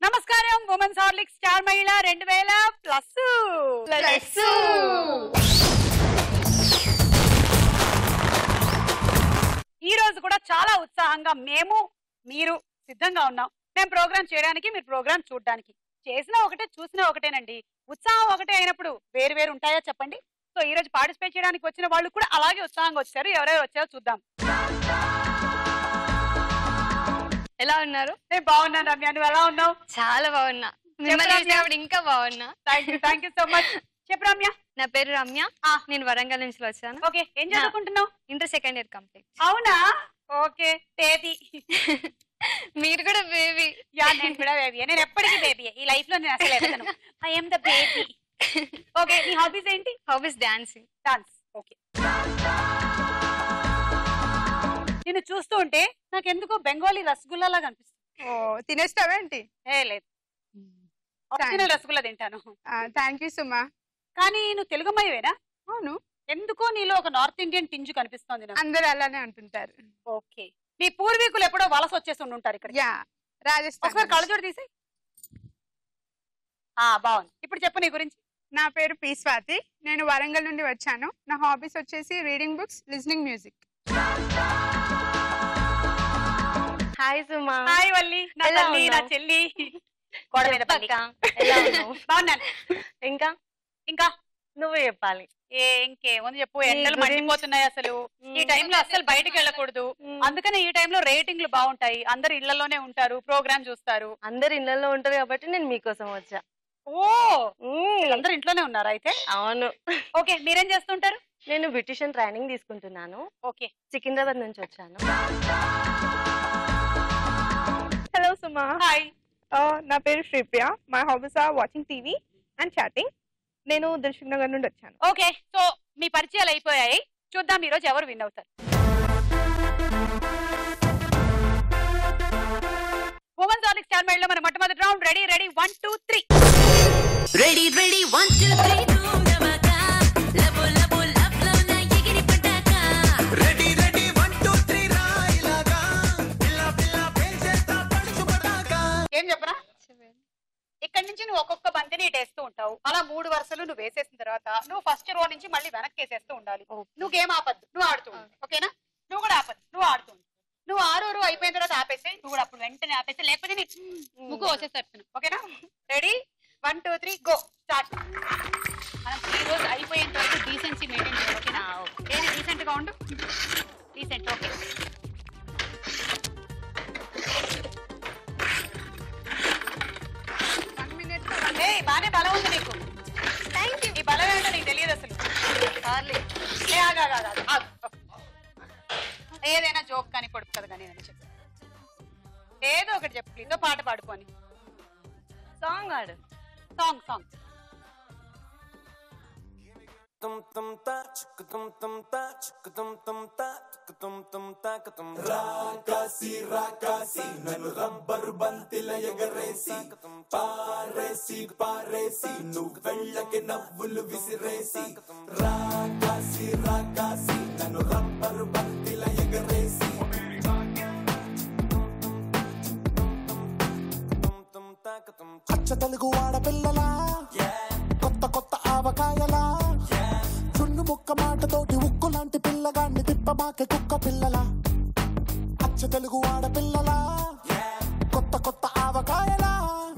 నమస్కారం women's Horlicks star మహిళ 2000+. ఈ రోజు కూడా చాలా ఉత్సాహంగా మీరు సిద్ధంగా ఉన్నాం. మేము ప్రోగ్రామ్ చేయడానికి, మీరు ప్రోగ్రామ్ చూడడానికి. చేసినా ఒకటే, చూసినా ఒకటేనండి. ఉత్సాహం ఒకటే అయినప్పుడు వేరు వేరు ఉంటాయో చెప్పండి. సో ఈ రోజు పార్టిసిపేట్ చేయడానికి వచ్చిన వాళ్ళు కూడా అలాగే ఉత్సాహంగా వచ్చారు. ఎవరెవరు వచ్చారో చూద్దాం. ఎలా ఉన్నారు? నేను బాగున్నాను రమ్య, నువ్వు ఎలా ఉన్నావు? చాలా బాగున్నా. మిమ్మల్ని చూసినప్పుడు ఇంకా బాగున్నా. Thank you so much. చెప్పు రమ్య. నా పేరు రమ్య. నేను వరంగల్ నుంచి వచ్చాను. ఓకే, ఏం చదువుకుంటున్నావు? Inter second year complete. అవునా? Okay, baby. మీరు కూడా బేబీ? యా, నేను కూడా బేబీ. నేను ఎప్పటికీ బేబీ. ఈ లైఫ్ లో నేను అసలు ఎదగను. I am the baby. Okay, నీ హాబీస్ ఏంటి? Hobbies dancing. డాన్స్. ఓకే. నిన్ను చూస్తూ ఉంటే నాకు ఎందుకో బెంగాలీ రసగుల్లా లాగా అనిపిస్తుంది. ఓ, తినేస్తావేంటి? ఏ లేదు, ఒరిజినల్ రసగుల్లా తింటాను. థ్యాంక్ యూ సుమా. కానీ నువ్వు తెలుగు అమ్మాయివేనా? అవును. ఎందుకో నీలో ఒక నార్త్ ఇండియన్ టింజు కనిపిస్తోంది నాకు. అందరూ అలానే అంటుంటారు. ఓకే, మీ పూర్వీకులు ఎప్పుడో వలస వచ్చేసి ఉంటారు ఇక్కడ. యా, రాజస్థాన్. ఒకసారి కళ్ళజోడు తీసి. బాగుంది. ఇప్పుడు చెప్పు నీ గురించి. నా పేరు పి స్వాతి. నేను వరంగల్ నుండి వచ్చాను. నా హాబీస్ వచ్చేసి reading books, listening music. Hi Suma. Hi Valli. నా తల్లి, నా చెల్లి. గోడ మీద పల్లి. బాగున్నాను. ఇంకా ఇంకా నువ్వు చెప్పాలి. ఇంకేముంది చెప్పు. ఎండలు మండిపోతున్నాయి అసలు. ఈ టైంలో అసలు బయటకు వెళ్ళకూడదు. అందుకనే ఈ టైంలో రేటింగ్లు బాగుంటాయి. అందరు ఇళ్లలోనే ఉంటారు, ప్రోగ్రామ్ చూస్తారు. అందరు ఇళ్లలో ఉంటారు కాబట్టి నేను మీకోసం వచ్చా. ఓ, అందరు ఇంట్లోనే ఉన్నారా అయితే? అవును. ఓకే, మీరేం చేస్తుంటారు? నేను బ్యూటిషియన్ ట్రైనింగ్ తీసుకుంటున్నాను. ఓకే, సికింద్రాబాద్ నుంచి వచ్చాను. హలో సుమా. హాయ్. నా పేరు Sripriya. My hobbies are watching TV and chatting. నేను దిల్సుఖ్ నగర్ నుండి వచ్చాను. ఓకే, సో మీ పరిచయాలు అయిపోయాయి. చూద్దాం ఈ రోజు ఎవరు విన్ అవుతారు. ఉమెన్స్ హార్లిక్స్ స్టార్ మహిళలో మన మొట్టమొదటి రౌండ్. రెడీ? 1 2 3. రెడీ 1 2 3 ధూమకా లబో లబో లబ్ లో నా ఎగిరి పటాకా. రెడీ 1 2 3 రాయిలాగా పిల్ల పిల్ల పేల్చేస్తా పడుచు పటాకా. ఏం చెప్పరా? ఇక్కడి నుంచి నువ్వు ఒక్కొక్క బంతిని ఇటేస్తూ ఉంటావు. అలా 3 వరుసలు నువ్వు వేసేసిన తర్వాత నువ్వు ఫస్ట్ రో నుంచి మళ్ళీ వెనక్కి వేసేస్తూ ఉండాలి. నువ్వు గేమ్ ఆపద్దు, నువ్వు ఆడుతూ ఉండు. ఓకేనా? నువ్వు కూడా ఆపద్దు, నువ్వు ఆడుతూ ఉండు. నువ్వు 6వ రో అయిపోయిన తర్వాత ఆపేస్తే నువ్వు కూడా అప్పుడు వెంటనే ఆపేస్తే, లేకపోతే నీ ముగ్గు వచ్చేస్తాను. ఓకేనా? Ready 1 2 3 go. స్టార్ట్. మనం ఈ రోజు అయిపోయేంత వరకు డీసెన్సీ మెయింటైన్ చేయాలి. ఓకేనా? ఏది డీసెంట్ గా ఉండు. డీసెంట్. ఓకే, బానే బలం ఉంది నీకు. Thank you. ఈ బలం ఏంటో నీకు తెలియదు అసలు. ఏదైనా జోక్ కానీ పొడుపు కదా కానీ చెప్పు. ఏదో ఒకటి చెప్పు ప్లీజ్. పాట పాడుకొని. సాంగ్ ఆడు. Song. tum tum ta chuk tum tum ta chuk tum tum ta tum tum ta tum rakasi nanu rubber bantila egaresi paresi nu vellake navvulu visiresi rakasi nanu rubber bantila egaresi tum ta అచ్చ తెలుగు ఆడపిల్లలా కొత్త ఆవకాయలా చున్ను ముక్క మాటతోటి ఉక్కు లాంటి పిల్లగాన్ని తిప్పమాకే కుక్క పిల్లలా. అచ్చ తెలుగు ఆడపిల్లలా కొత్త ఆవకాయలా.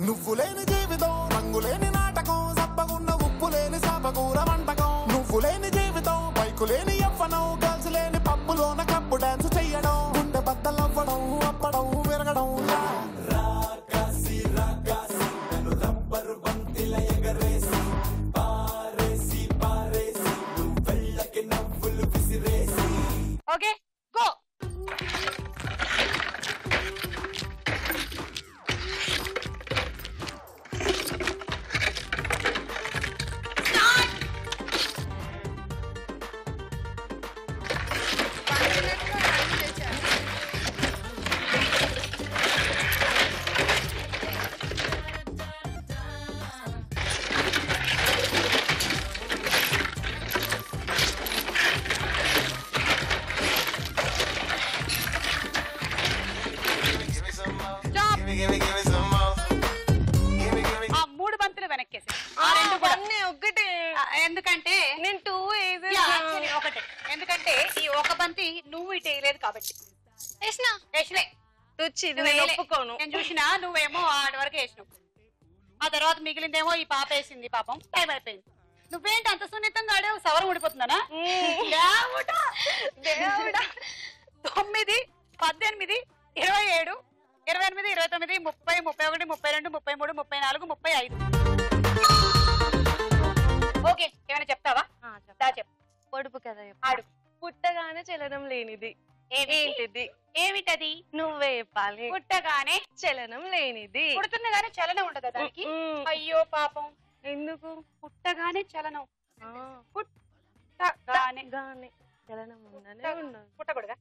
నువ్వు లేని జీవితం, రంగు లేని నాటకం, సబ్బగున్న ఉప్పు లేని సాపకూర వంటకం. నువ్వు లేని జీవితం, బైకు లేని యవ్వనం, గర్ల్స్ లేని పప్పులోన కప్పు డాన్స్ చెయ్యడం, గుండె బద్దలవ్వడం, అప్పడం విరగడం. నన్ను రబ్బరు బంతిల ఎగరేసి పారేసి నువ్వు వెళ్ళకి నవ్వులు విసిరేసి. Okay, go. ఎందుకంటే ఈ ఒక బంతి నువ్వు ఇటు వేయలేదు కాబట్టి. వేసిలే రుచి ఇది నువ్వు నేను వేయలే. ఒప్పుకోను. నేను చూసినా నువ్వేమో ఆడి వరకు వేసినావు. ఆ తర్వాత మిగిలిందేమో ఈ పాప వేసింది. పాపం టైం అయిపోయింది. నువ్వేంటి అంత సున్నితంగా ఆడావు? సవరం ఊడిపోతుందనా? దేవుడా! 9, 18, 27, 28, 29, 30, 31, 32, 33, 34, 35. ఓకే, ఏమైనా చెప్తావా? చెప్పు. పొడుపు కదా ఆడు. పుట్టగానే చలనం లేనిది ఏంటిది? ఏమిటది? నువ్వే చెప్పాలి. పుట్టగానే చలనం లేనిది. పుడుతున్నగానే చలనం ఉండదా దానికి? అయ్యో పాపం. ఎందుకు? పుట్టగానే చలనం. గానే చలనం ఉండనే ఉండదు. పుట్టకూడదా?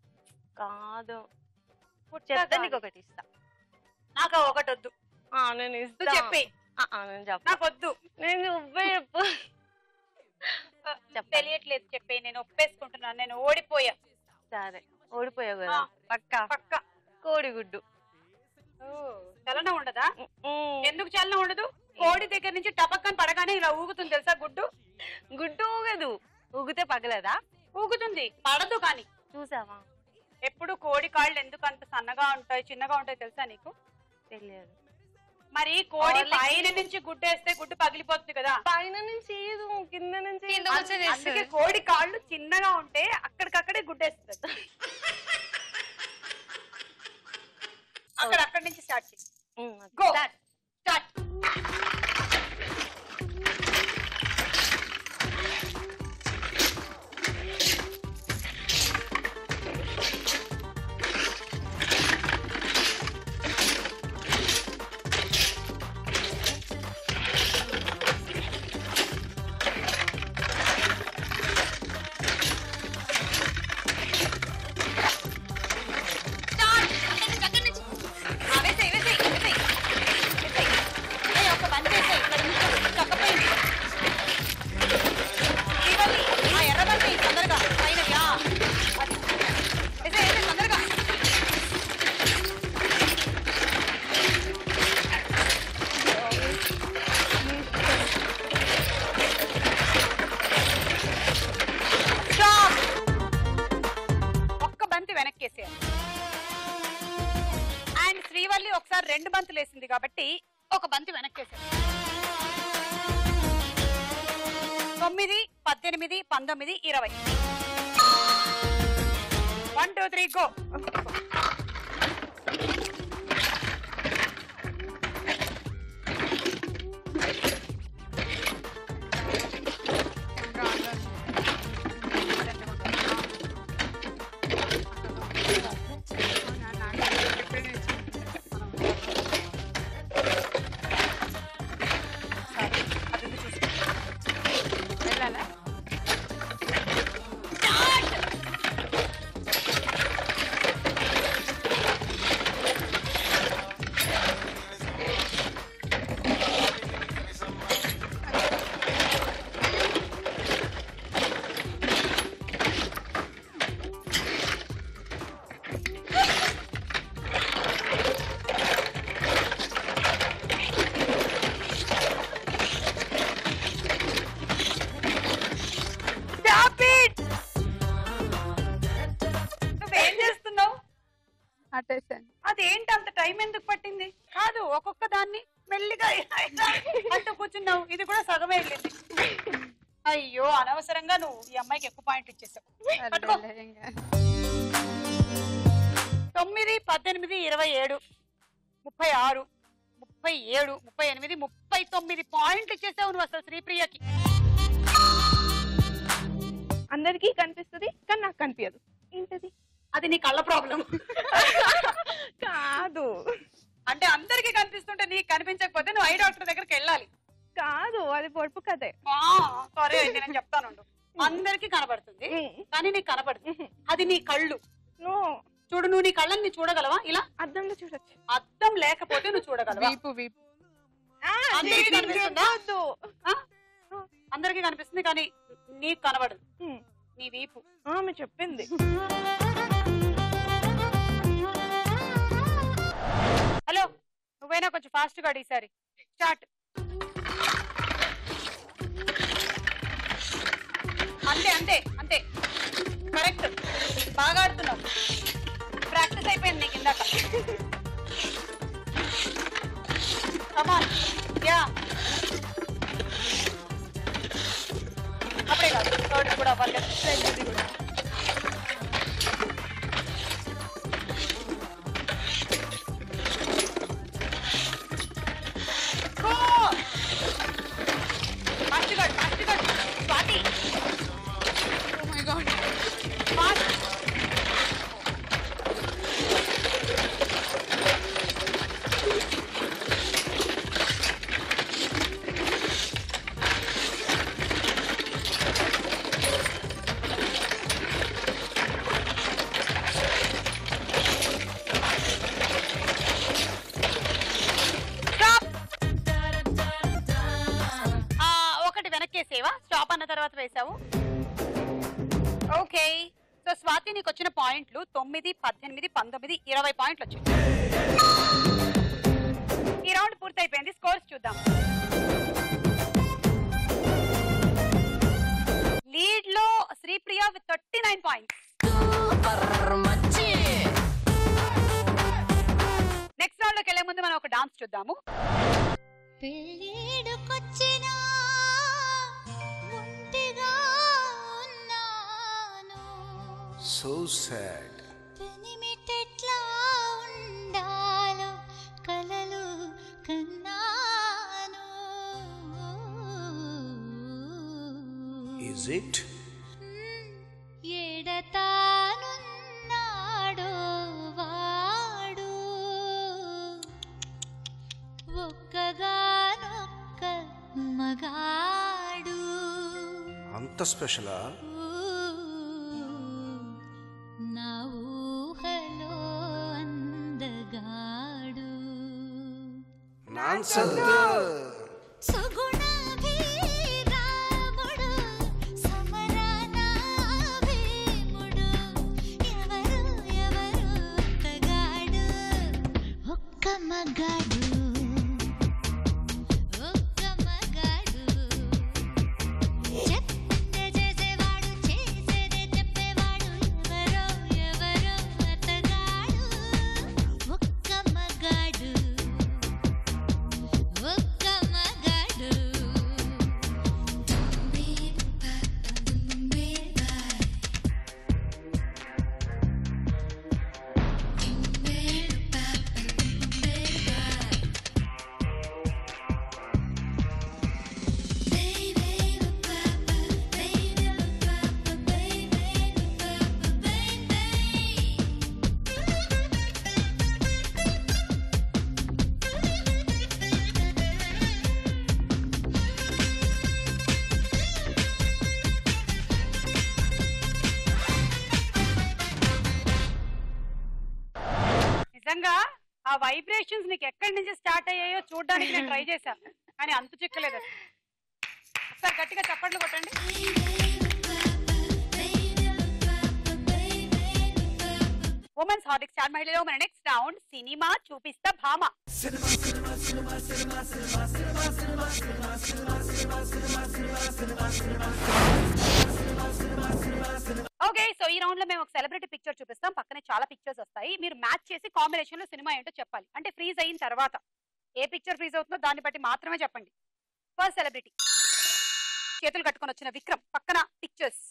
కాదు. చెప్తా నీకు ఒకటి ఇస్తా. నాకు ఒకటి వద్దు. నేను ఇస్తా. నువ్వు చెప్పి. నేను చెప్ప. నాకు వద్దు. నేను నువ్వే చెప్పు. తెలియట్లేదు చెప్పే. నేను ఒప్పేసుకుంటున్నాను. నేను ఓడిపోయా. సరే ఓడిపోయావు కదా. పక్క కోడిగుడ్డు. చలనం ఉండదా? ఎందుకు చలనం ఉండదు? కోడి దగ్గర నుంచి టపక్కని పడగానే ఇలా ఊగుతుంది తెలుసా గుడ్డు? గుడ్డు ఊగదు. ఊగితే పగలదా? ఊగుతుంది, పడదు. కానీ చూసావా? ఎప్పుడు కోడి కాళ్ళు ఎందుకు అంత సన్నగా ఉంటాయి, చిన్నగా ఉంటాయి తెలుసా నీకు? తెలియదు. మరి కోడి పైన నుంచి గుడ్డేస్తే గుడ్డు పగిలిపోతుంది కదా. పైన నుంచి కింద నుంచి అందుకే కోడి కాళ్ళు చిన్నగా ఉంటే అక్కడికక్కడే గుడ్డేస్తుంది. అక్కడి నుంచి స్టార్ట్ చేయి. Go start. ఒకసారి 2 బంతులు వేసింది కాబట్టి ఒక బంతి వెనక్కేసారు. 9, 18, 19, 20. 1, 2, 3 గో. అదేంటి అంత టైం ఎందుకు పట్టింది? కాదు, ఒక్కొక్క దాన్ని మెల్లిగా అంటూ కూర్చున్నావు. ఇది కూడా సగమే వెళ్ళింది. అయ్యో, అనవసరంగా నువ్వు ఈ అమ్మాయికి ఎక్కువ పాయింట్ ఇచ్చేసావు. 9, 18, 27, 36, 37, 38, 39 పాయింట్లు ఇచ్చేసావు నువ్వు అసలు శ్రీప్రియకి. అందరికీ కనిపిస్తుంది కానీ నాకు కనిపించదు. ఏంటది? అది నీ కళ్ళ ప్రాబ్లం. కాదు, అంటే అందరికి కనిపిస్తుంటే నీకు కనిపించకపోతే నువ్వు ఐ డాక్టర్ దగ్గరికి వెళ్ళాలి. కాదు, అది పొడుపు కదే. సారీ అండి, నేను చెప్తాను. అందరికి కనబడుతుంది కానీ నీకు కనబడుతుంది. అది నీ కళ్ళు. చూడు, నువ్వు నీ కళ్ళని నీ చూడగలవా? ఇలా అద్దంలో చూడొచ్చు. అద్దం లేకపోతే నువ్వు చూడగలవా? అందరికీ కనిపిస్తుందా? అందరికీ కనిపిస్తుంది కానీ నీకు కనబడదు. నీ వీపు. ఆమె చెప్పింది. హలో, నువ్వైనా కొంచెం ఫాస్ట్ గా ఈసారి. స్టార్ట్. అంతే అంతే అంతే. ఇది కూడా. Swathi Oh my God. ఒకటి వెనక్కేసేవా స్టాప్ అన్న తర్వాత వేసావు. ఓకే, సో స్వాతి నీకు వచ్చిన పాయింట్లు 9, 18, 19, 20 పాయింట్లు వచ్చాయి. ఈ రౌండ్ పూర్తయిపోయింది. స్కోర్స్ చూద్దాం. లీడ్ లో Sripriya with 39 points. Next round లోకి వెళ్లే ముందు మనం ఒక డాన్స్ చూద్దాము. పెళ్ళిడుకొచ్చినా ఒంటిగా ఉన్నాను, సో సాడ్. పెనిమిటెట్లా ఉండాలో కలలు కన్నాను. Is it? ఎడతానున్నాడో వాడు, ఒక్కగానొక్క మగాడు. అంత స్పెషలా? నా ఊహలో అందగాడు. సుగుణాభిరాముడు, సమరాన భీముడు, ఎవరు ఎవరు ఒక్కగాడు, ఒక్క మగాడు, ఒక్క మగాడు. చెప్పిందే చేసేవాడు, చేసేదే చెప్పేవాడు, ఎవరో ఎవరో అతగాడు, ఒక్క మగాడు, ఒక్క మగాడు. నిజంగా ఆ వైబ్రేషన్స్ నీకు ఎక్కడి నుంచి స్టార్ట్ అయ్యాయో చూడడానికి నేను ట్రై చేశాను, కానీ అంత చిక్కలేదు. ఒకసారి గట్టిగా చప్పట్లు కొట్టండి. ఉమెన్స్ హార్దిక్ స్టార్ మహిళలో మన నెక్స్ట్ రౌండ్ సినిమా చూపిస్తా భామ. ఓకే, సో ఈ రౌండ్ లో మేము ఒక సెలబ్రిటీ పిక్చర్ చూపిస్తాం. పక్కనే చాలా పిక్చర్స్ వస్తాయి. మీరు మ్యాచ్ చేసి కాంబినేషన్ లో సినిమా ఏంటో చెప్పాలి. అంటే ఫ్రీజ్ అయిన తర్వాత ఏ పిక్చర్ ఫ్రీజ్ అవుతుందో దాన్ని బట్టి మాత్రమే చెప్పండి. ఫస్ట్ సెలబ్రిటీ చేతులు కట్టుకొని వచ్చిన విక్రమ్, పక్కన పిక్చర్స్.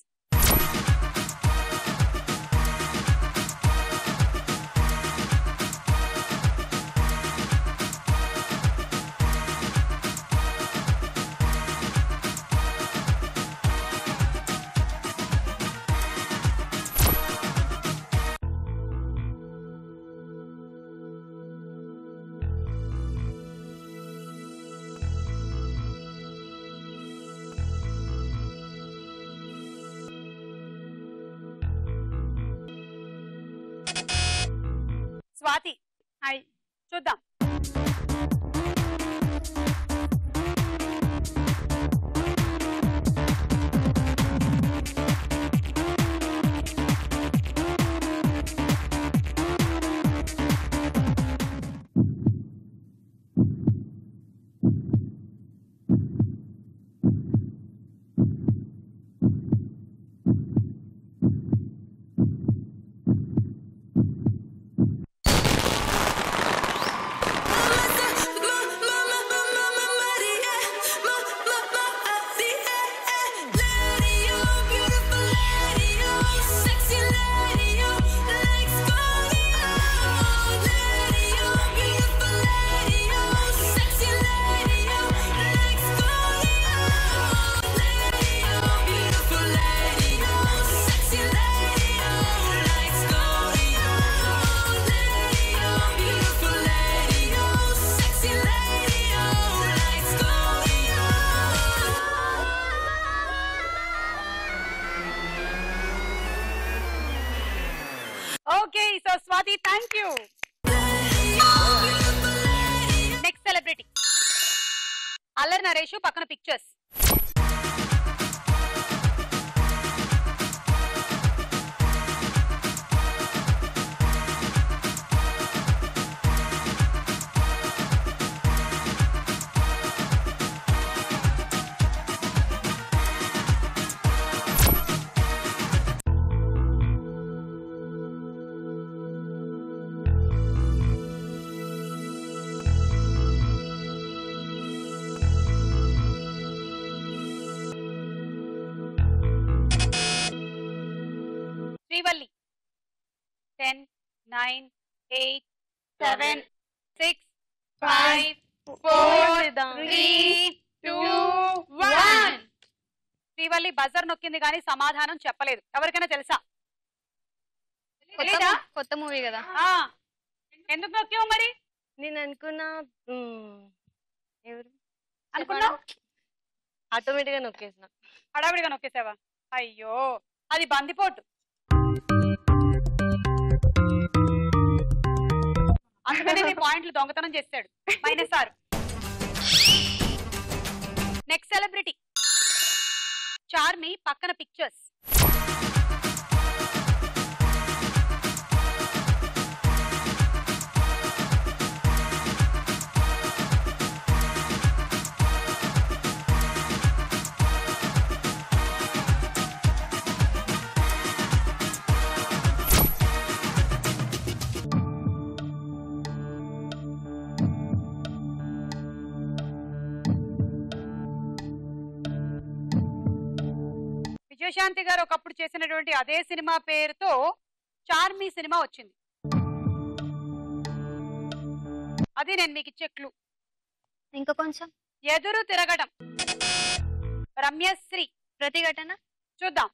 స్వాతి, హాయ్, చూద్దాం. Okay so Swathi thank you. Next celebrity Allari Naresh, పక్కన పిక్చర్స్. శ్రీవల్లి 10, 9, 8, 7, 6, 5, 4, 3, 2, 1. శ్రీవల్లి బజర్ నొక్కింది కానీ సమాధానం చెప్పలేదు. ఎవరికైనా తెలుసా? తెలీదా? కొత్త మూవీ కదా. ఎందుకు నొక్కావు మరి? నేను అనుకున్నా ఎవరు అనుకున్నావు? ఆటోమేటిక్ గా నొక్కేసిన. హడావిడిగా నొక్కేసావా? అయ్యో అది బందిపోటు. అందుకనే నీ పాయింట్లు దొంగతనం చేశాడు. -6. నెక్స్ట్ సెలబ్రిటీ చార్మి, పక్కన పిక్చర్స్. విజయశాంతి గారు ఒకప్పుడు చేసినటువంటి అదే సినిమా పేరుతో చార్మి సినిమా వచ్చింది. అది నేను మీకు ఇచ్చే క్లూ. ఇంకా కొంచెం. ఎదురు తిరగడం. రమ్యశ్రీ, ప్రతిఘటన. చూద్దాం.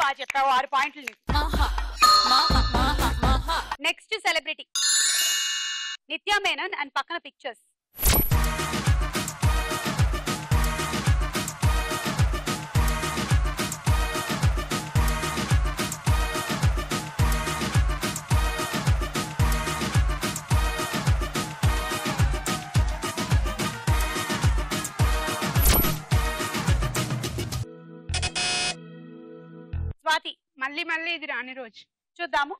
బాగా చెప్పావు 6 పాయింట్లు. Next celebrity Nithya Menon and పక్కన పిక్చర్స్. స్వాతి మళ్ళీ మళ్ళీ ఇది రాని రోజు. చూద్దాము.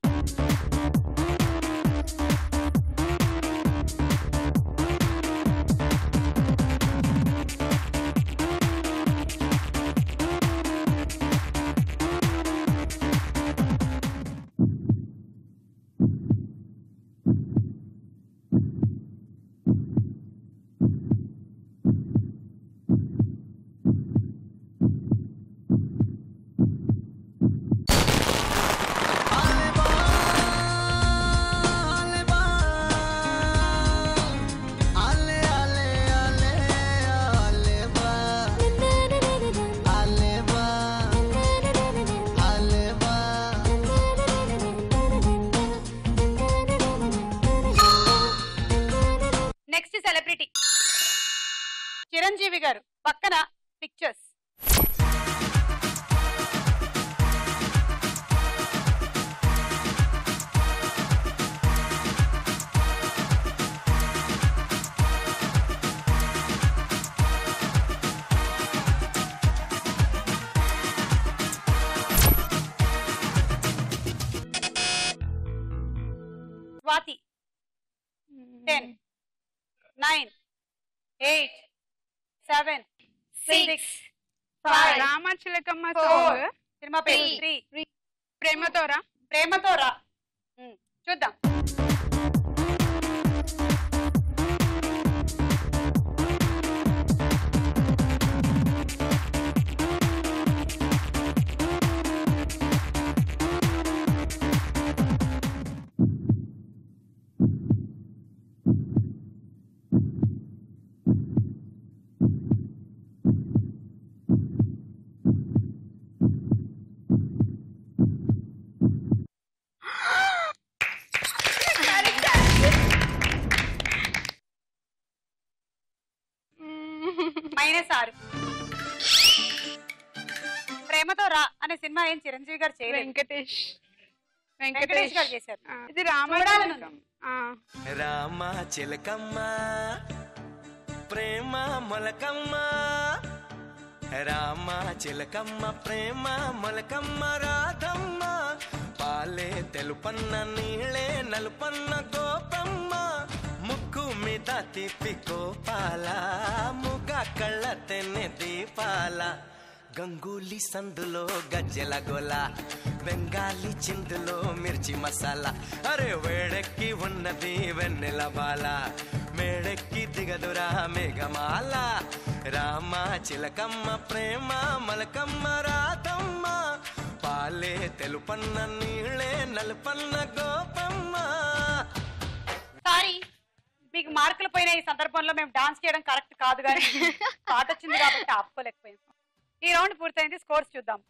Pictures. Swathi. 10 9 8 7 6 5 Ramachilakamma 4 song. Cinema పేరు 3 ప్రేమతోరా. ప్రేమతో రా. చూద్దాం. -6. ప్రేమతో రా అనే సినిమా ఏం చిరంజీవి గారు చేయలేదు, వెంకటేష్ వెంకటేష్ గారు చేశారు. ఇది రామాయణం. రామ చిలకమ్మ ప్రేమ మొలకమ్మ, రామ చిలకమ్మ ప్రేమ మొలకమ్మ రాధమ్మ, పాలే తెలుపన్న నీళ్ళే నలుపన్న గోపమ్మ, ముక్కు మీద తిప్పి కోపాల ముగ కళ్ళ తెన్నె దీపాల, గంగూలీ సందులో గజ్జెల గోల, బెంగాలీ చిందులో మిర్చి మసాలా, అరే వేడెక్కి ఉన్నది వెన్నెల బాల, మేడెక్కి దిగదురా మేఘమాల, రామ చిలకమ్మ ప్రేమ మలకమ్మ రాధమ్మ, పాలే తెలుపన్న నీళ్ళే నలుపన్న గోపమ్మ. సారీ, మీకు మార్కులు పోయిన ఈ సందర్భంలో మేము డాన్స్ చేయడం కరెక్ట్ కాదు, కానీ పాట వచ్చింది కాబట్టి ఆపుకోలేకపోయాం. ఈ రౌండ్ పూర్తయింది. స్కోర్స్ చూద్దాం.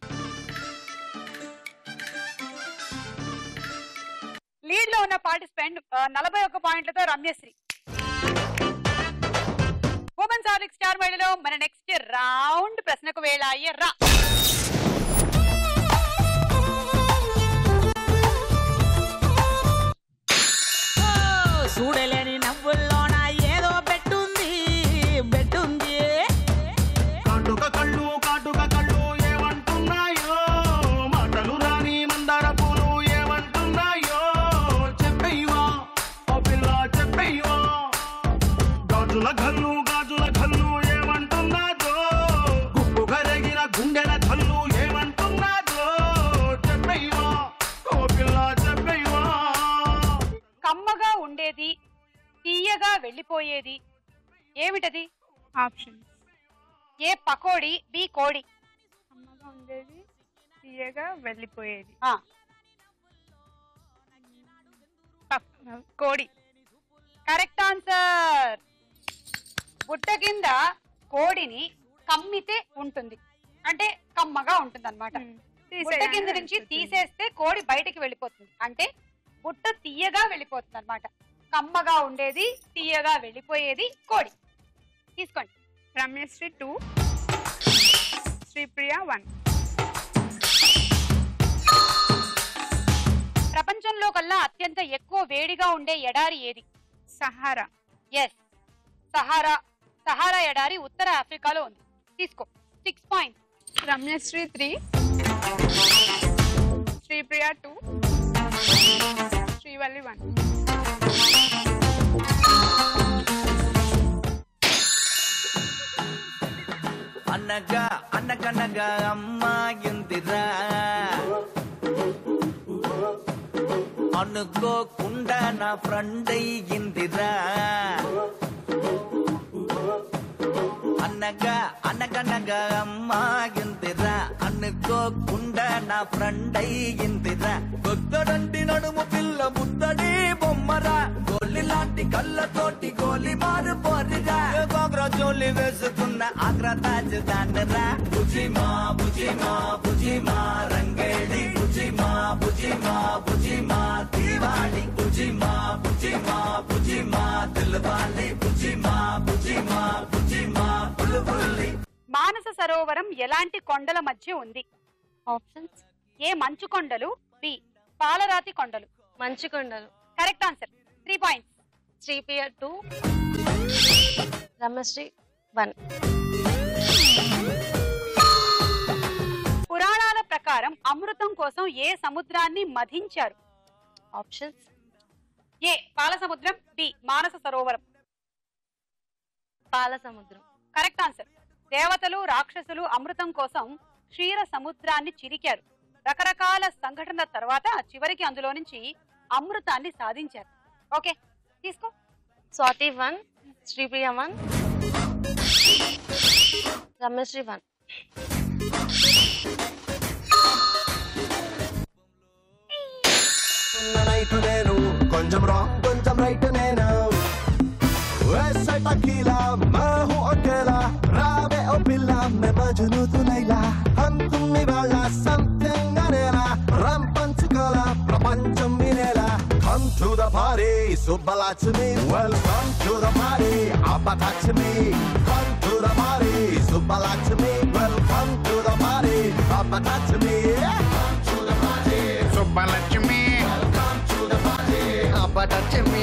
లీడ్ లో ఉన్న పార్టిసిపెంట్ 41 పాయింట్లతో రమ్యశ్రీ. ఉమెన్స్ ఆర్లిక్ స్టార్ మహిళలో మన నెక్స్ట్ రౌండ్ ప్రశ్నకు వేళ రా. చూడలేని నవ్వుల్లోన ఏదో బెట్టుంది బెట్టుంది, కాటుక కళ్ళు ఏమంటున్నాయో, మాటలు రాని మందార పూలు ఏమంటున్నాయో, చెప్పయ్యవా ఓ పిల్ల చెప్పయ్యవా, గాజుల ఘల్లు ఏమంటున్నాదో, గుప్పు కరగిన గుండెల ఘల్లు ఏమంటున్నాదో, చెప్పయ్యవా ఓ పిల్ల చెప్పయ్యవా. కమ్మగా ఉండేది తీయగా వెళ్ళిపోయేది ఏమిటది? ఆప్షన్. ఏ పకోడి, బి కోడి. అమ్మగా ఉండేది, తీయగా వెళ్ళిపోయేది. కోడి. Correct answer. బుట్ట కింద కోడిని కమ్మితే ఉంటుంది, అంటే కమ్మగా ఉంటుంది అనమాట. బుట్ట కింద నుంచి తీసేస్తే కోడి బయటికి వెళ్ళిపోతుంది, అంటే బుట్ట తీయగా వెళ్ళిపోతుంది అనమాట. కమ్మగా ఉండేది తీయగా వెళ్ళిపోయేది కోడి. తీసుకోండి. రమ్యశ్రీ 2, శ్రీప్రియ 1. ప్రపంచంలో కల్లా అత్యంత ఎక్కువ వేడిగా ఉండే ఎడారి ఏది? సహారా. ఎస్, సహారా ఎడారి ఉత్తర ఆఫ్రికాలో ఉంది. తీసుకో. 6 పాయింట్స్. రమ్యశ్రీ 3, శ్రీప్రియ 2, శ్రీవల్లి 1. అనగనగా అమ్మాయిందిరా, అనుకోకుండా నా ఫ్రెండ్ అయ్యిందిరా, అనగనగా అమ్మాయిందిరా, అనుకోకుండా నా ఫ్రెండ్ అయ్యిందిరా, కొత్తడంటి నడుము పిల్ల ముద్దడి బొమ్మరా, గోలి లాంటి కళ్ళతోటి గోలి మారు పోరిరా, గోగ్రా జోలి వేసుకున్న ఆగ్రా తాజ్ దానరా, బుజిమా రంగేడి, బుజిమా దీవాడి, బుజిమా దిల్వాలి, బుజిమా బుల్బుల్లి. మా మానస సరోవరం ఎలాంటి కొండల మధ్య ఉంది? ఆప్షన్స్. ఏ మంచు కొండలు, బి పాలరాతి కొండలు. మంచు కొండలు. Correct answer. 3 points. Sripriya 2, Ramasri 1. పురాణాల ప్రకారం అమృతం కోసం ఏ సముద్రాన్ని మధించారు? ఆప్షన్స్. ఏ పాల సముద్రం, బి మానస సరోవరం. పాల సముద్రం. Correct answer. దేవతలు రాక్షసులు అమృతం కోసం క్షీర సముద్రాన్ని చిరికారు. రకరకాల సంఘటనల తర్వాత చివరికి అందులో నుంచి అమృతాన్ని సాధించారు. ఓకే తీసుకో. స్వాతి 1, శ్రీప్రియ 1, రమశ్రీ 1. నైట్ నేను కొంచెం రాంగ్ కొంచెం రైట్ నేను वैसे टकीला मैं हूँ अकेला रावे ओ पिल्ला मैं मजनू तू लैला हम तुम इवाला something अरेला ram पंचकला प्रपंचम विनेला come to the party Subbalakshmi welcome to the party Abba touch me come to the party Subbalakshmi welcome to the party Abba touch me come to the party Subbalakshmi welcome to the party Abba touch me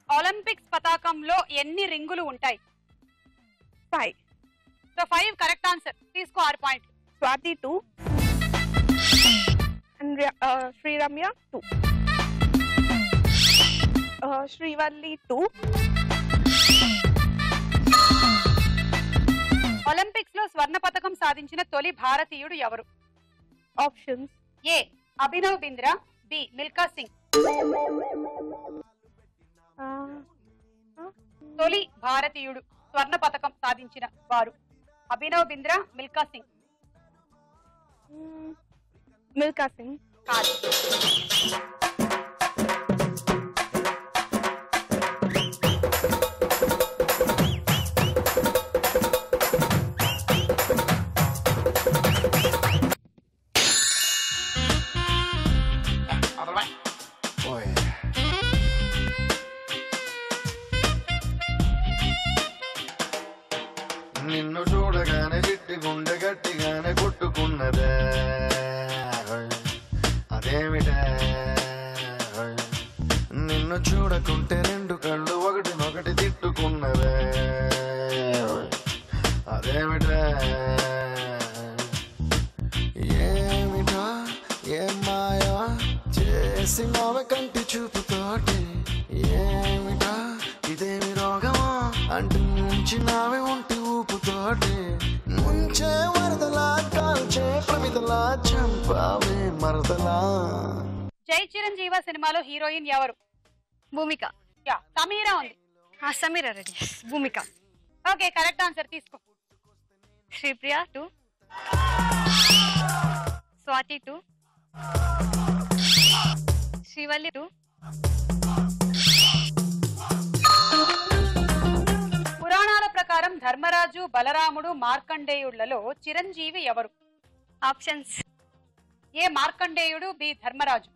Olympics పతాకంలో ఎన్ని రింగులు ఉంటాయి? 5. So 5 correct answer. తీసుకో 6 పాయింట్లు. Swati 2 and Sri Ramya 2. Srivalli 2. Olympics లో స్వర్ణ పతకం సాధించిన తొలి భారతీయుడు ఎవరు? Options. ఏ అభినవ్ బింద్రా, బి మిల్కా సింగ్. తొలి భారతీయుడు స్వర్ణ పతకం సాధించిన వారు అభినవ్ బింద్రా, మిల్కా సింగ్. Milka Singh. కాదు. నిన్ను చూడగానే చిట్టి గుండె గట్టిగానే కొట్టుకున్నదే అదేమిటే నిన్ను చూడకుంటే రెండు కళ్ళు ఒకటినొకటి తిట్టుకున్నదే అదేమిటే ఏమిటా ఏం మాయా చేసి మావ కంటి చూపుతోటి ఏమిటా ఇదేమి రోగమా అంటూ నుంచి నావే ఉంటే ఊపుతోటి ముంచే వరదలా కాల్చే ప్రమిదలా చంపావే మరదలా. జై చిరంజీవ సినిమాలో హీరోయిన్ ఎవరు? భూమిక. యా సమీరా ఉంది. Sameera Reddy. Bhumika. Okay correct answer. తీసుకో. శ్రీప్రియ 2, స్వాతి 2, శ్రీవల్లి 2. పురాణాల ప్రకారం ధర్మరాజు, బలరాముడు, మార్కండేయుళ్లలో చిరంజీవి ఎవరు? ఆప్షన్స్. ఏ మార్కండేయుడు, బి ధర్మరాజు.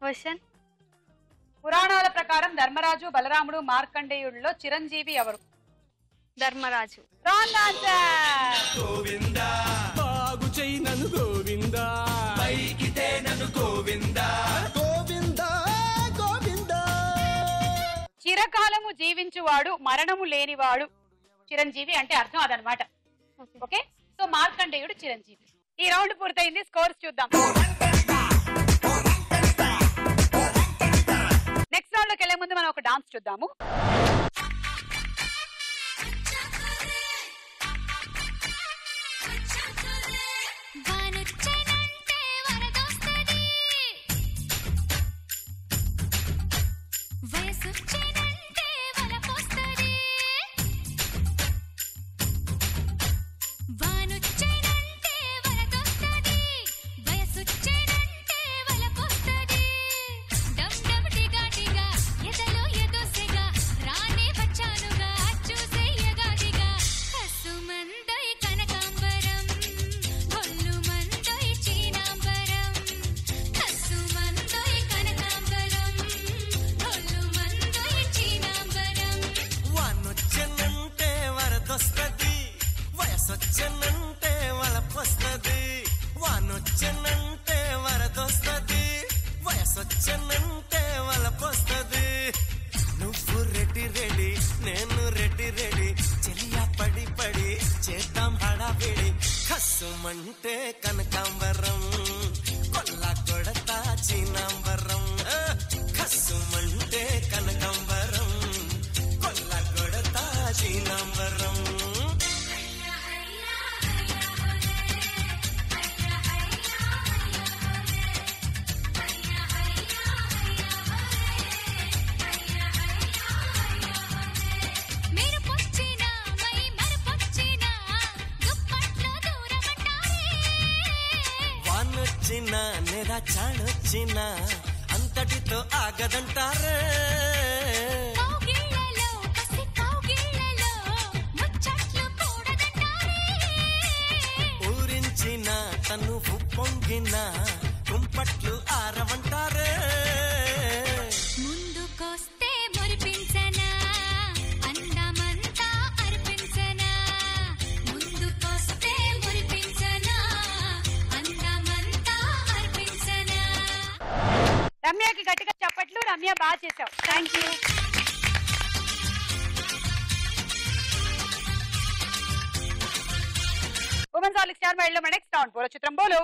క్వశ్చన్. పురాణాల ప్రకారం ధర్మరాజు, బలరాముడు, మార్కండేయుళ్లలో చిరంజీవి ఎవరు? ధర్మరాజు. Wrong answer. బాగు చెయ్యి నన్ను గోవిందా, పైకితే నన్ను గోవిందా, గోవిందా గోవిందా. చిరకాలము జీవించువాడు, మరణము లేనివాడు చిరంజీవి అంటే అర్థం అదనమాట. ఓకే సో మార్కండేయుడు చిరంజీవి. ఈ రౌండ్ పూర్తయింది. స్కోర్స్ చూద్దాం. నెక్స్ట్ రౌండ్ లోకి వెళ్లే ముందు మనం ఒక డాన్స్ చూద్దాము. రాణి వయసొచ్చనంటే వలపొస్తది వానొచ్చనంటే వరదొస్తది వయసొచ్చనంటే వలపొస్తది నువ్వు రెడ్డి రెడీ నేను రెడ్డి రెడీ చెలియా పడి పడి చేద్దాం హడావిడి కస్సుమంటే కనకాంబరం కొల్లా కొడతా చీనాంబరం కస్సుమంటే కనకాంబరం కొల్లా కొడతా చీనాంబరం వానొచ్చినా నెల చాణొచ్చినా అంతటితో ఆగదంటారే ఊరించిన తను పొంగిన కుంపట్లు ఆరవంటారే ముందుకొస్తే మురిపించనా అందమంతా అర్పించనా ముందుకొస్తే మురిపించనా అందమంతా అర్పించనా రమ్యకి గట్టిగా చప్పట్లు. రమ్య బాగా చేసావు. Thank you. ఉమెన్స్ హాలిక్ స్టార్ మైల్లో మన నెక్స్ట్ రౌండ్ పోలో చిత్రం బోలు.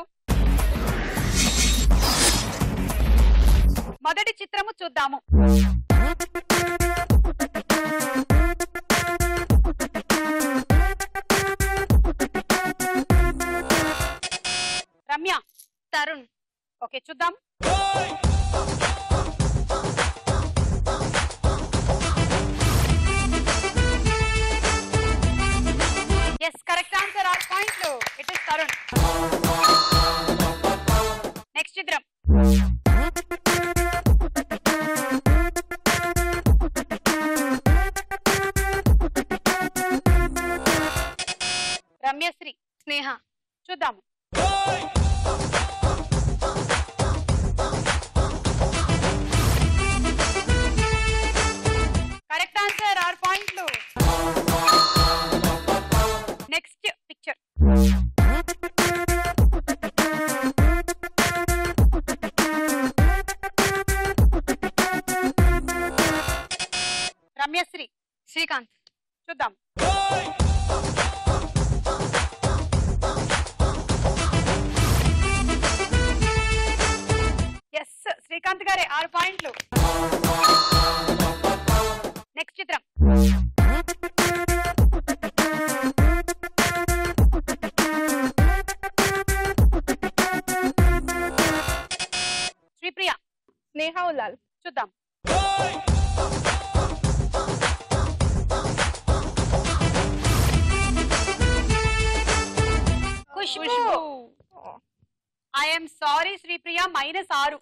మొదటి చిత్రము చూద్దాము. రమ్య తరుణ్. ఓకే చూద్దాం. Yes correct answer. 6 పాయింట్లు. It is Tarun. నెక్స్ట్ చిత్రం. రమ్యశ్రీ. స్నేహ. చూద్దాము. Correct answer. 6 పాయింట్లు. Next picture. రమ్యశ్రీ. శ్రీకాంత్. చూద్దాం. ఎస్ శ్రీకాంత్ గారే. 6 పాయింట్లు. నెక్స్ట్ చిత్రం. శ్రీప్రియ. స్నేహ ఉలాల్. చూద్దాం. Khushbu. I'm sorry Sripriya. -6.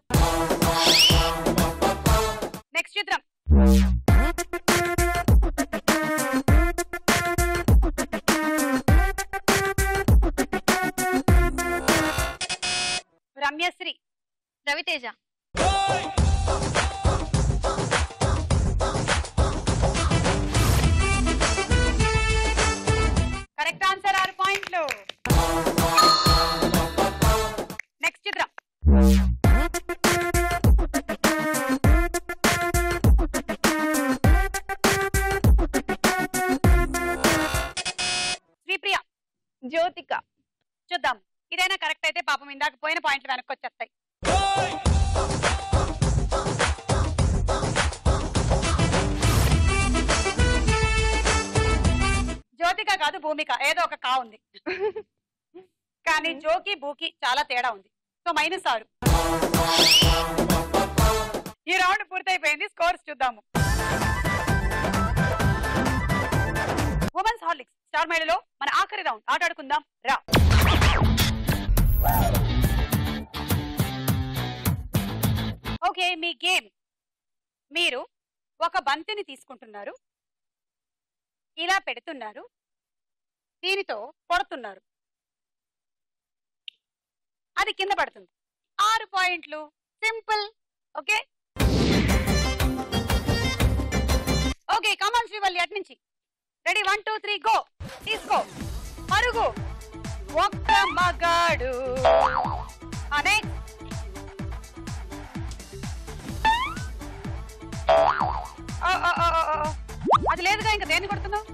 Next చిత్రం. రమ్యశ్రీ. రవితేజ. Correct answer. 6 పాయింట్లు. నెక్స్ట్ చిత్రం. శ్రీప్రియ. జ్యోతిక. చూద్దాం. ఇదైనా కరెక్ట్ అయితే పాపం ఇందాక పోయిన పాయింట్లు వెనక్కి వచ్చేస్తాయి. జ్యోతిక కాదు భూమిక. ఏదో ఒక కా ఉంది. కానీ జోకి బూకి చాలా తేడా ఉంది. సో -6. ఈ రౌండ్ పూర్తయిపోయింది. స్కోర్స్ చూద్దాము. ఉమెన్స్ హార్లిక్స్ స్టార్ మైడలో మన ఆఖరి రౌండ్ ఆటాడుకుందాం రా. ఓకే మీ గేమ్. మీరు ఒక బంతిని తీసుకుంటున్నారు, ఇలా పెడుతున్నారు, దీనితో కొడుతున్నారు, అది కింద పడుతుంది. 6 పాయింట్లు. Simple. Okay okay come on Srivalli అటు నుంచి. Ready 1 2 3 go. తీసుకో. పరుగు. ఒక్క మగాడు. నెక్స్ట్ అది లేదుగా, ఇంకా దేన్ని కొడుతున్నావు?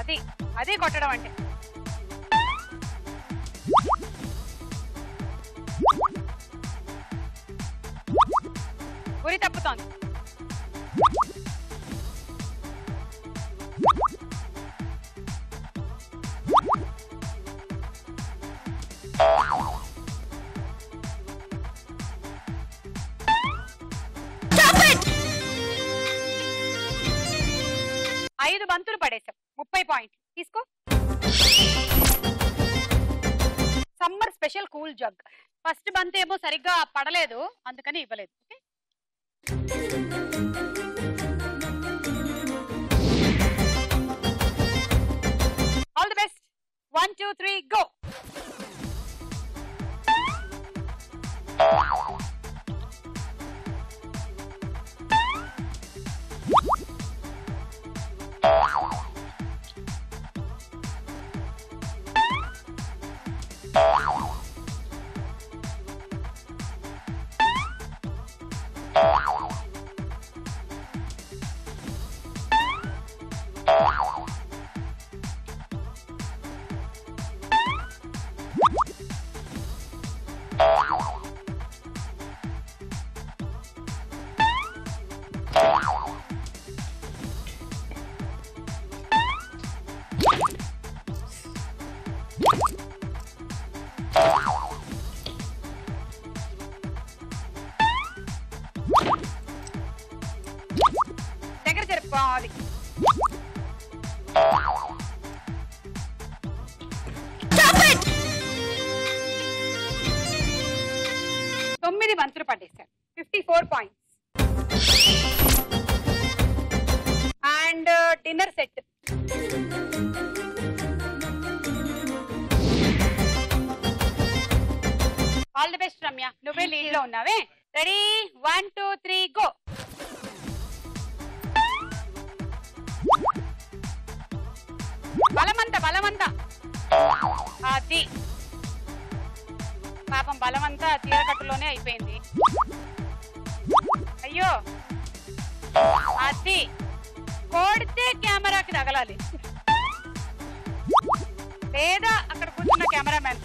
అది అది కొట్టడం అంటే. గురి తప్పుతోంది. ఐదు బంతులు పడేసాం. 30 పాయింట్లు తీసుకో. Summer special cool jug. First బంత్ ఏమో సరిగ్గా పడలేదు, అందుకని ఇవ్వలేదు. Okay, all the best. 1 2 3 go. దగ్గర జరుపుకోవాలి. తొమ్మిది బంతులు పడేశారు. 54 points. And dinner set. All the best Ramya, నువ్వే లీడ్ లో ఉన్నావే. Ready 1 2 3 go. బలమంతా బలమంతా. అది పాపం బలమంతా చీరకట్టులోనే అయిపోయింది. అయ్యో, అది కొడితే కెమెరాకి తగలాలి, లేదా అక్కడ కూర్చున్న కెమెరామెన్.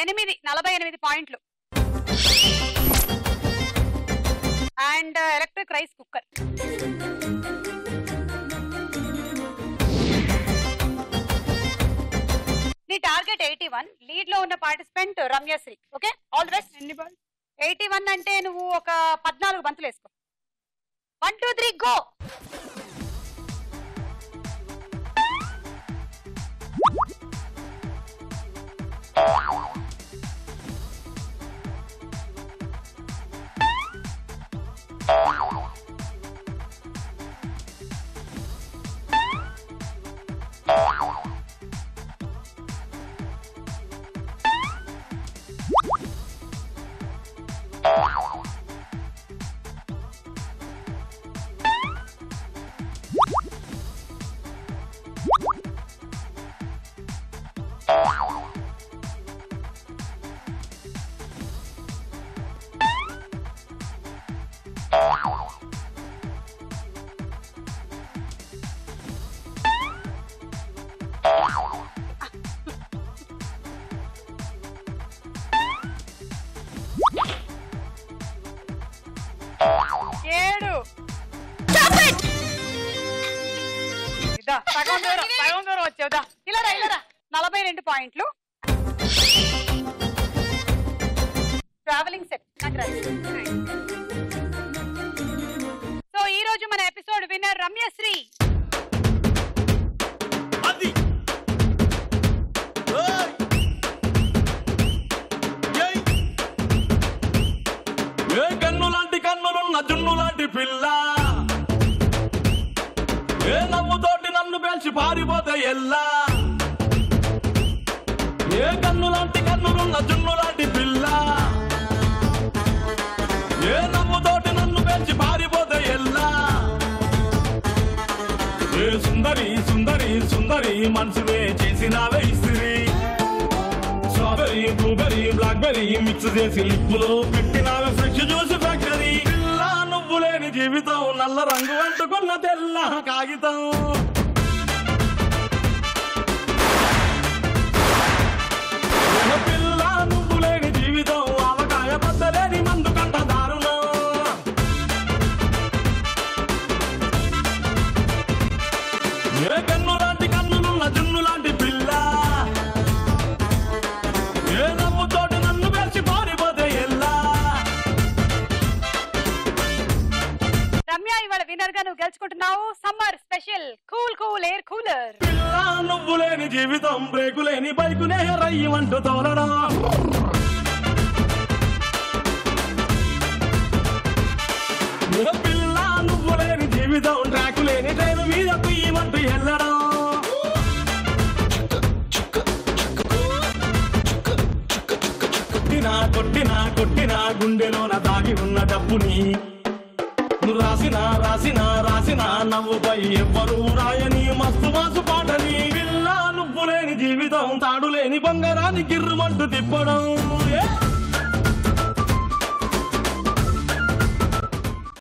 ఎనిమిది 48 పాయింట్లు. And electric rice cooker. నీ టార్గెట్ 81. లీడ్ లో ఉన్న participant Ramyasri. Okay, all the best. 81 అంటే నువ్వు ఒక 14 బంతులు వేసుకో. 1 2 3 గో. పాయింట్లు. ట్రావెలింగ్ సెట్ సో ఈ రోజు మన ఎపిసోడ్ విన్నర్ రమ్యశ్రీ. ఏ కన్ను లాంటి కన్నులున్న జున్ను లాంటి పిల్ల, ఏ నవ్వుతోటి నన్ను పేల్చి పారిపోతే ఎల్లా. ఏ కన్ను లాంటి కన్నులున్న జున్ను లాంటి పిల్ల, ఏ నవ్వుతోటి నన్ను పేల్చి పారిపోతే ఎల్లా. ఏ సుందరి సుందరి సుందరి మనసునే చేసినావే ఇస్త్రీ. స్ట్రాబెరీ బ్లూబెరీ బ్లాక్బెరీ మిక్స్ చేసి లిప్పులో పెట్టినావే ఫ్రెష్ జ్యూస్ ఫ్యాక్టరీ. పిల్ల నువ్వు లేని జీవితం నల్ల రంగు అంటుకున్న తెల్ల కాగితం. పిల్ల నువ్వు లేని జీవితం ఆవకాయ బద్దలేని మందు కంట దారుణం. ఏ కన్ను లాంటి కన్నులున్న జున్ను లాంటి పిల్ల, ఏ నవ్వుతోటి నన్ను వేసి పారిపోతే ఎల్లా. రమ్య ఇవాళ విన్నర్ గా నువ్వు గెలుచుకుంటున్నావు summer special cool cool air cooler. పిల్ల నువ్వు లేని జీవితం బ్రేకు లేని బైకునే రయ్యమంటూ తోలడం. పిల్ల నువ్వు లేని జీవితం ట్రాకు లేని ట్రైన్ మీద కుయ్యమంటూ వెళ్ళడం. కొట్టినా కొట్టినా గుండెలోన దాగి ఉన్న డబ్బుని నువ్వు రాసిన నవ్వుపై ఎవ్వరూ రాయని మస్తు మాసు పాటని. పిల్ల నువ్వు లేని జీవితం తాడు లేని బంగారాన్ని గిర్రుమంటూ తిప్పడం.